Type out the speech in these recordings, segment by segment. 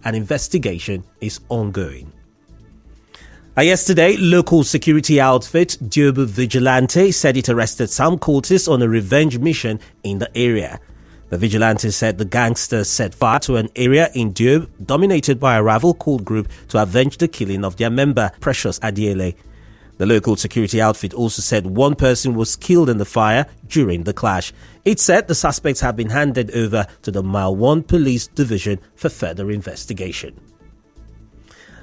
an investigation is ongoing. Yesterday, local security outfit Diobu Vigilante said it arrested some cultists on a revenge mission in the area. The vigilante said the gangsters set fire to an area in Diobu dominated by a rival cult group to avenge the killing of their member, Precious Adiele. The local security outfit also said one person was killed in the fire during the clash. It said the suspects have been handed over to the Mile 1 Police Division for further investigation.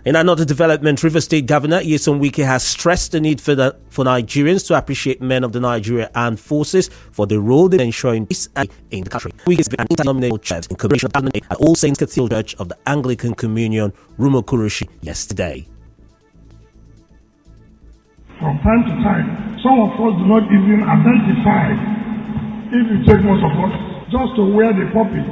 In another development, Rivers State Governor Nyesom Wike has stressed the need for Nigerians to appreciate men of the Nigeria Armed Forces for the role they ensuring peace in the country. Wike has been an interdenominational church in commemoration of at All Saints Cathedral Church of the Anglican Communion, Rumokurushi, yesterday. From time to time, some of us do not even identify, if you take most of us, just to wear the poppy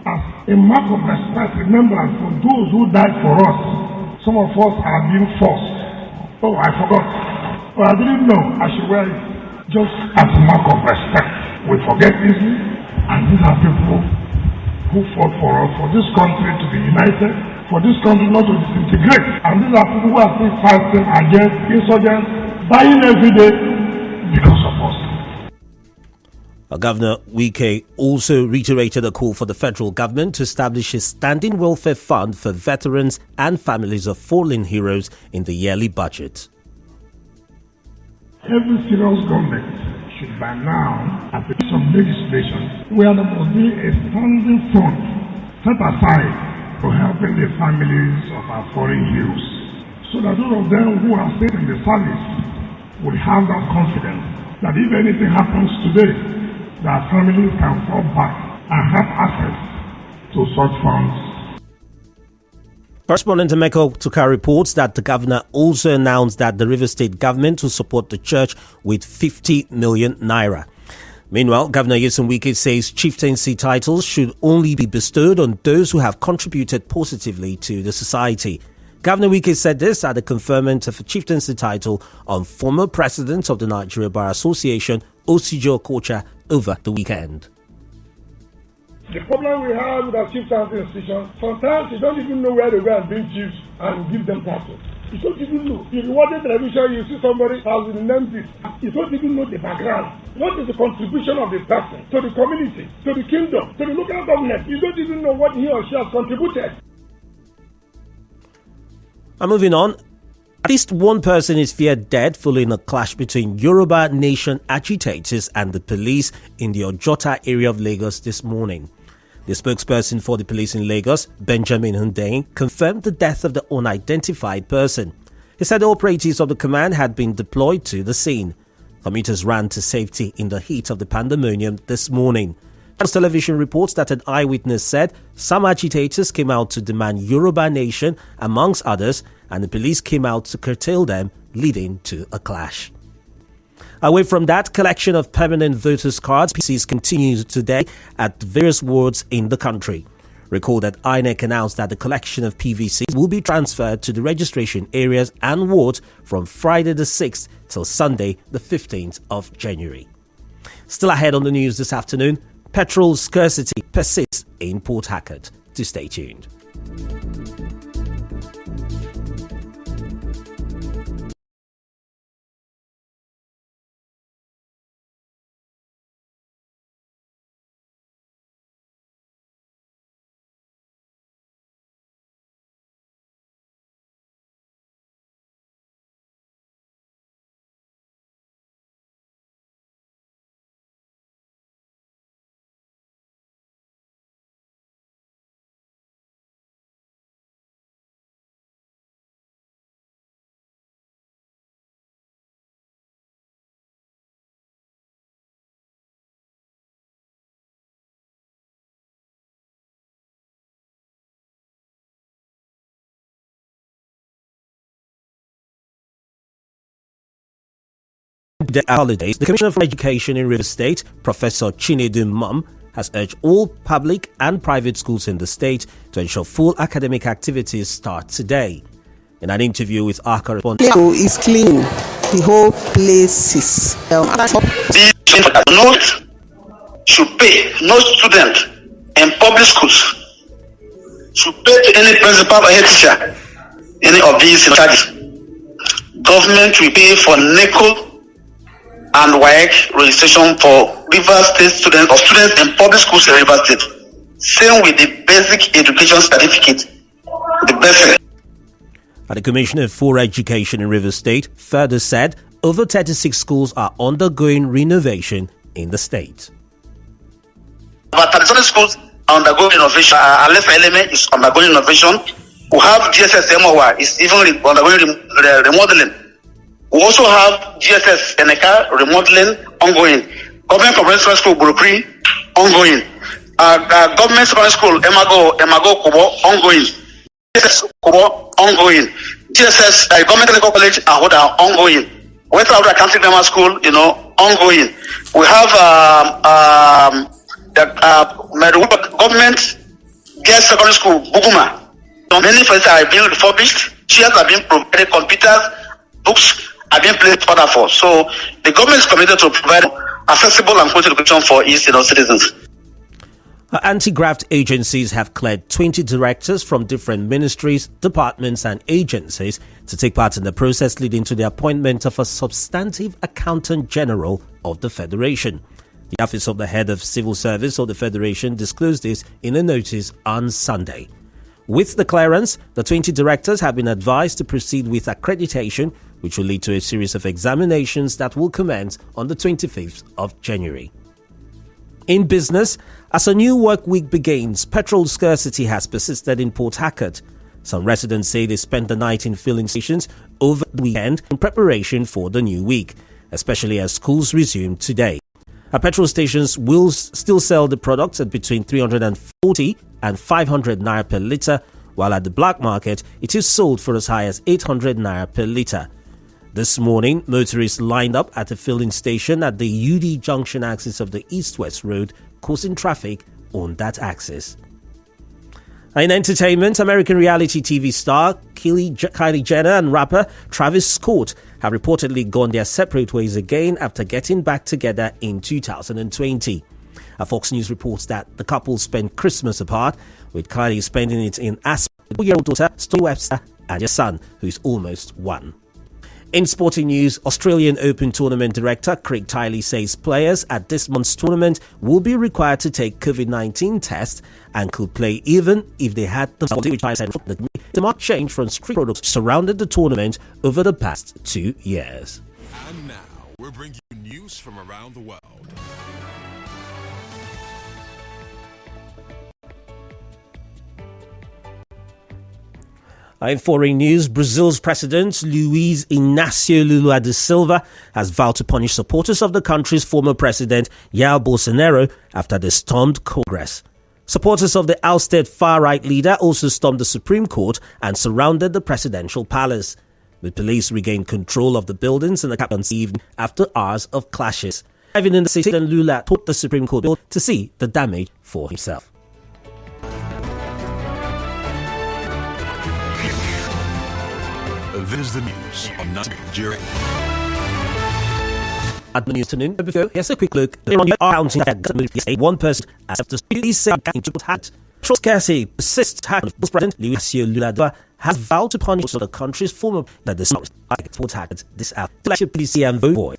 as a mark of respect, remembrance for those who died for us. Some of us are being forced. Oh, I forgot. Oh, I didn't know I should wear it just as a mark of respect. We forget easily, and these are people who fought for us, for this country to be united, for this country not to disintegrate. And these are people who are still fighting against insurgents, dying every day because of us. Governor Wike also reiterated a call for the federal government to establish a standing welfare fund for veterans and families of fallen heroes in the yearly budget. Every serious government should by now have a piece of legislation where there must be a standing fund set aside for helping the families of our fallen heroes, so that those of them who are still in the service would have that confidence that if anything happens today, their families can fall back and have access to such funds. Correspondent Emeka Tuka reports that the governor also announced that the Rivers State government will support the church with 50 million naira. Meanwhile, Governor Nyesom Wike says chieftaincy titles should only be bestowed on those who have contributed positively to the society. Governor Wike said this at the conferment of a chieftaincy title on former president of the Nigeria Bar Association, Osijo Okocha, over the weekend. The problem we have with our chieftaincy institutions, sometimes you don't even know where they go and bring chiefs and give them titles. You don't even know. If you watch the television, you see somebody has been named this. You don't even know the background. What is the contribution of the person to the community, to the kingdom, to the local government? You don't even know what he or she has contributed. Moving on. At least one person is feared dead following a clash between Yoruba Nation agitators and the police in the Ojota area of Lagos this morning. The spokesperson for the police in Lagos, Benjamin Hundeyin, confirmed the death of the unidentified person. He said the operatives of the command had been deployed to the scene. Commuters ran to safety in the heat of the pandemonium this morning. Television reports that an eyewitness said some agitators came out to demand Yoruba Nation, amongst others, and the police came out to curtail them, leading to a clash. Away from that, collection of permanent voters' cards PCs continues today at various wards in the country. Recall that INEC announced that the collection of PVCs will be transferred to the registration areas and wards from Friday the 6th till Sunday the 15th of January. Still ahead on the news this afternoon, petrol scarcity persists in Port Harcourt. To stay tuned. The holidays, the Commissioner for Education in Rivers State, Professor Chinedu Mum, has urged all public and private schools in the state to ensure full academic activities start today. In an interview with our correspondent, is clean. The whole place is. No should pay no student in public schools should pay to any principal or head teacher any of these charges. Government will pay for NECO and WAEC registration for Rivers State students or students in public schools in Rivers State. Same with the basic education certificate, the basic. And the Commissioner for Education in Rivers State further said over 36 schools are undergoing renovation in the state. About 37 schools are undergoing renovation. Alefa Element is undergoing renovation. We have GSS MOA is even undergoing remodeling. We also have GSS Eneka remodeling ongoing. Government Comprehensive School Burukri ongoing. Government Secondary School Emago Kubo ongoing. GSS Kubo ongoing. GSS Government Technical College Ahoda ongoing. West Africa Country Grammar School, ongoing. We have the government girls secondary school Buguma. Many places are being refurbished. Chairs are being provided. Computers, books are being placed order for. So the government is committed to provide accessible and quality education for its citizens. Anti-graft agencies have cleared 20 directors from different ministries, departments and agencies to take part in the process leading to the appointment of a substantive accountant general of the Federation. The Office of the Head of Civil Service of the Federation disclosed this in a notice on Sunday. With the clearance, the 20 directors have been advised to proceed with accreditation, which will lead to a series of examinations that will commence on the 25th of January. In business, as a new work week begins, petrol scarcity has persisted in Port Harcourt. Some residents say they spent the night in filling stations over the weekend in preparation for the new week, especially as schools resume today. Our petrol stations will still sell the products at between 340 and 500 naira per litre, while at the black market it is sold for as high as 800 naira per litre. This morning, motorists lined up at a filling station at the UD Junction axis of the East-West Road, causing traffic on that axis. In entertainment, American reality TV star Kylie Jenner and rapper Travis Scott have reportedly gone their separate ways again after getting back together in 2020. Fox News reports that the couple spent Christmas apart, with Kylie spending it in Aspen with her 4-year-old daughter Stormy Webster and their son, who is almost 1. In sporting news, Australian Open Tournament director Craig Tiley says players at this month's tournament will be required to take COVID-19 tests and could play even if they had the marked change from strict products surrounded the tournament over the past 2 years. And now we're bringing you news from around the world. In foreign news, Brazil's President Luiz Inácio Lula da Silva has vowed to punish supporters of the country's former president Jair Bolsonaro after they stormed Congress. Supporters of the ousted far-right leader also stormed the Supreme Court and surrounded the presidential palace. The police regained control of the buildings in the capital evening after hours of clashes. Arriving in the city, Lula took the Supreme Court bill to see the damage for himself. This is the news on Nigeria. At the news tonight, before here's a quick look. One person as after police say into hat. Petrol scarcity persists. President Luiz Lula da Silva has vowed to punish the country's former that the smart this out. Police and vote boy.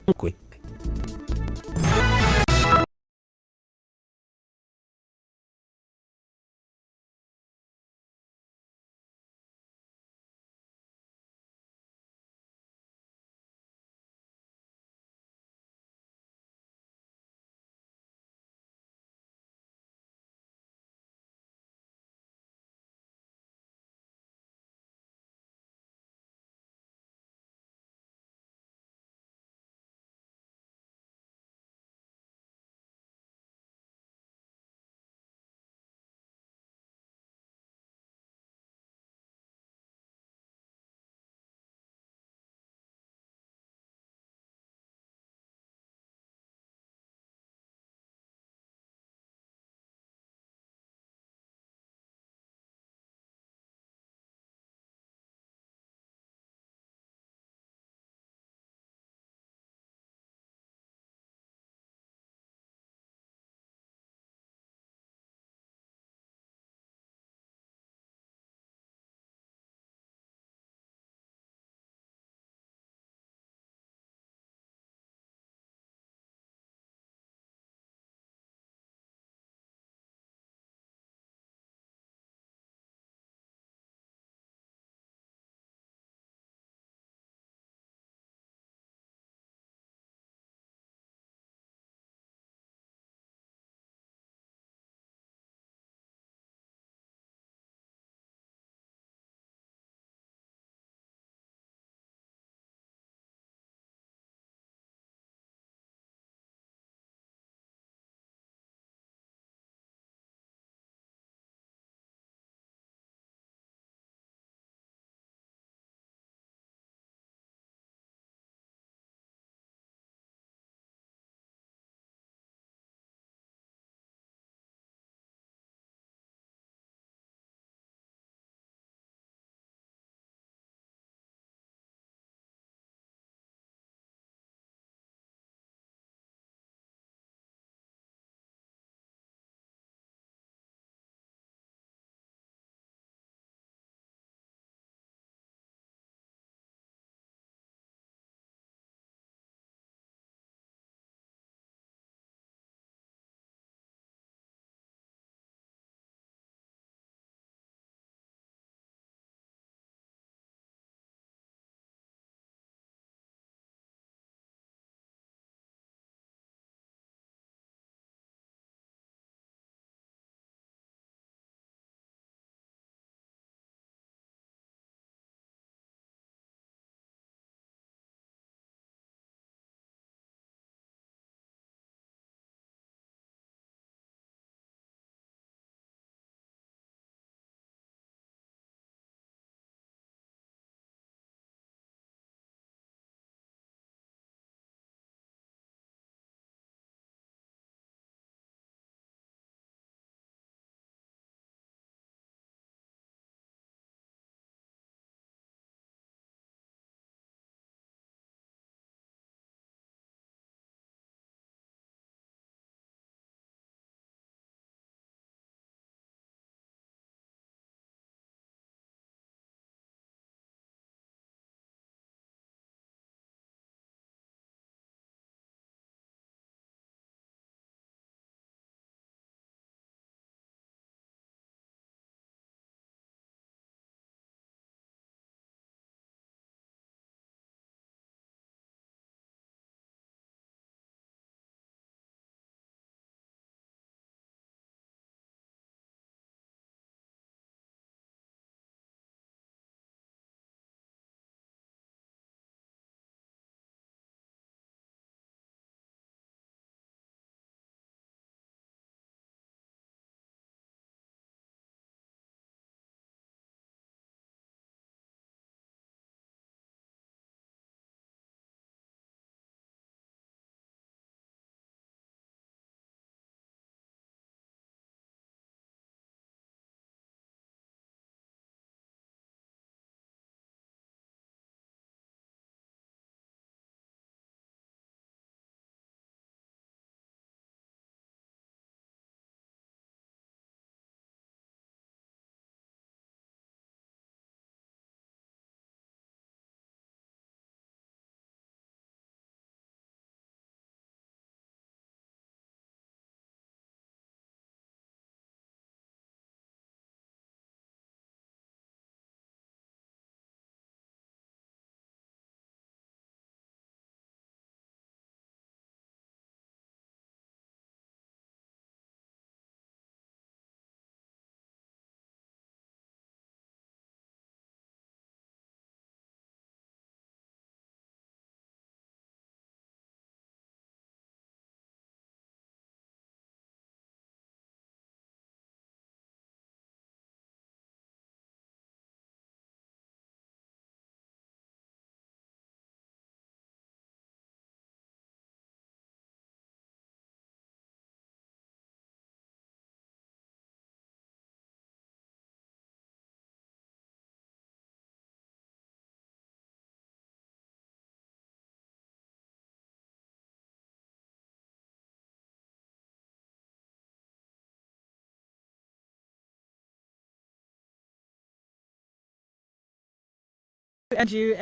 and you.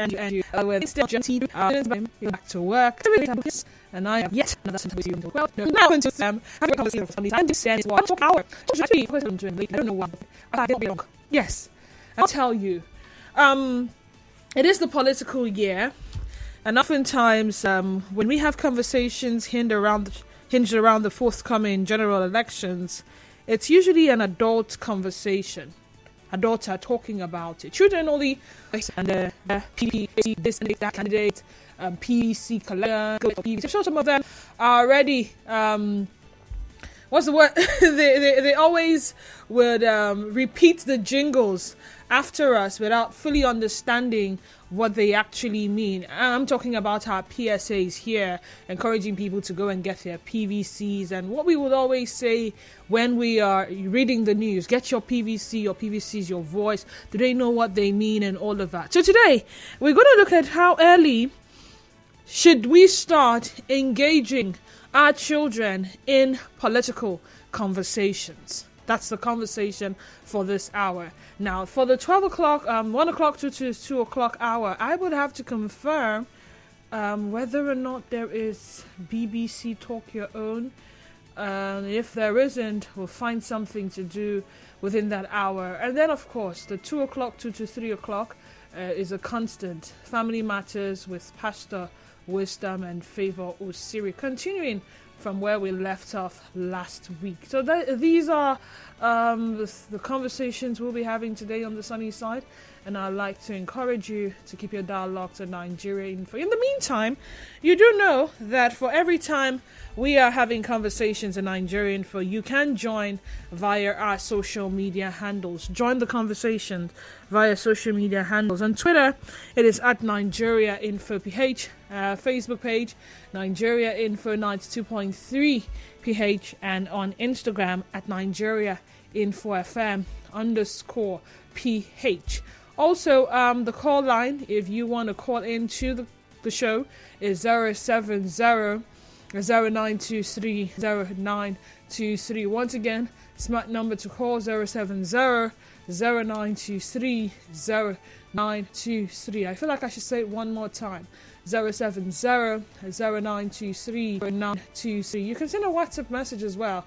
We're still back to work. And I have yet another sentence with you. Well, no, now into them. Having a conversation for somebody. I understand it's 1 hour. I don't know why. I think it'll be long. Yes. I'll tell you. It is the political year. And oftentimes, when we have conversations hinged around the forthcoming general elections, it's usually an adult conversation. Adults are talking about it. Children only, and the PPC, this and that candidate, PVC collector, PVC. So some of them are already, what's the word? they always would repeat the jingles after us without fully understanding what they actually mean. I'm talking about our PSAs here, encouraging people to go and get their PVCs, and what we would always say when we are reading the news: get your PVC, your PVC is your voice. Do they know what they mean and all of that? So today, we're going to look at how early should we start engaging our children in political conversations. That's the conversation for this hour. Now, for the 12 o'clock, 1 o'clock to 2 o'clock hour, I would have to confirm whether or not there is BBC Talk Your Own. If there isn't, we'll find something to do within that hour. And then, of course, the 2 o'clock to 3 o'clock is a constant. Family Matters with Pastor Wisdom and Favor Osiri, continuing from where we left off last week. So these are the conversations we'll be having today on the sunny side, and I'd like to encourage you to keep your dial locked to Nigeria Info. In the meantime, you do know that for every time we are having conversations in Nigeria Info, you can join via our social media handles. Join the conversation via social media handles. On Twitter, it is at Nigeria Info PH. Facebook page, Nigeria Info 92.3 PH, and on Instagram at Nigeria Info FM _PH. Also, the call line, if you want to call into the show, is 070-0923-0923. Once again, smart number to call 070-0923-0923. I feel like I should say it one more time. 070-0923-0923. You can send a WhatsApp message as well